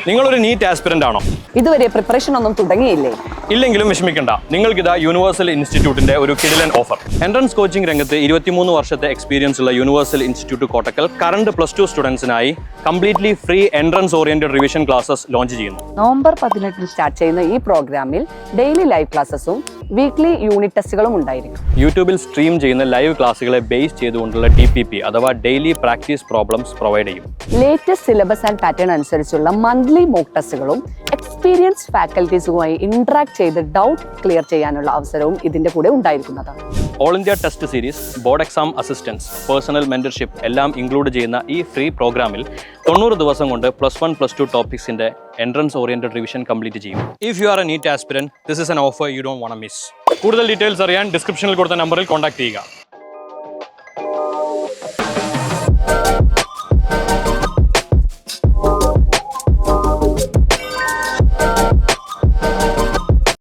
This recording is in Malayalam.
നിങ്ങളൊരു നീറ്റ് ആസ്പിരന്റ് ആണോ? ഇതുവരെ പ്രിപ്പറേഷൻ ഒന്നും തുടങ്ങിയില്ലേ? ഇല്ലെങ്കിലും വിഷമിക്കണ്ട, നിങ്ങൾക്കിതാ യൂണിവേഴ്സൽ ഇൻസ്റ്റിറ്റ്യൂട്ടിന്റെ ഒരു കിടിലൻ ഓഫർ. എൻട്രൻസ് കോച്ചിംഗ് രംഗത്ത് 23 വർഷത്തെ എക്സ്പീരിയൻസ് ഉള്ള യൂണിവേഴ്സൽ ഇൻസ്റ്റിറ്റ്യൂട്ട് കോട്ടക്കൽ കറണ്ട് +2 സ്റ്റുഡൻസിനായി completely free entrance oriented revision classes launch ചെയ്യുന്നു. നവംബർ 18 സ്റ്റാർട്ട് ചെയ്യുന്ന ഈ പ്രോഗ്രാമിൽ ഡെയിലി ലൈവ് ക്ലാസ്സസും വീക്ക്ലി യൂണിറ്റ് ടെസ്റ്റുകളും ഉണ്ടായിരിക്കും. യൂട്യൂബിൽ സ്ട്രീം ചെയ്യുന്ന ലൈവ് ക്ലാസ്സുകളെ ബേസ് ചെയ്തുകൊണ്ടുള്ള DPP അഥവാ ഡെയിലി പ്രാക്ടീസ് പ്രോബ്ലംസ് പ്രൊവൈഡ് ചെയ്യും. ലേറ്റസ്റ്റ് സിലബസ് ആൻഡ് പാറ്റേൺ അനുസരിച്ചുള്ള മന്ത്ലി മോക്ക് ടെസ്റ്റുകളും എക്സ്പീരിയൻസ്ഡ് ഫാക്കൽറ്റീസുമായി ഇന്ററാക്ട് ചെയ്ത് ഡൗട്ട് ക്ലിയർ ചെയ്യാനുള്ള അവസരവും ഇതിന്റെ കൂടെ ഉണ്ടായിരിക്കുന്നതാണ്. All India test series, board exam assistance, personal mentorship എല്ലാം ഇൻക്ലൂഡ് ചെയ്യുന്ന ഈ ഫ്രീ പ്രോഗ്രാമിൽ 90 ദിവസം കൊണ്ട് +1 +2 ടോപ്പിക്സിന്റെ എൻട്രൻസ് ഓറിയന്റഡ് റിവിഷൻ കംപ്ലീറ്റ് ചെയ്യും. If you are a NEET aspirant, this is an offer you don't want to miss. കൂടുതൽ ഡീറ്റെയിൽസ് അറിയാൻ ഡിസ്ക്രിപ്ഷനിൽ കൊടുത്ത നമ്പറിൽ കോൺടാക്ട് ചെയ്യുക.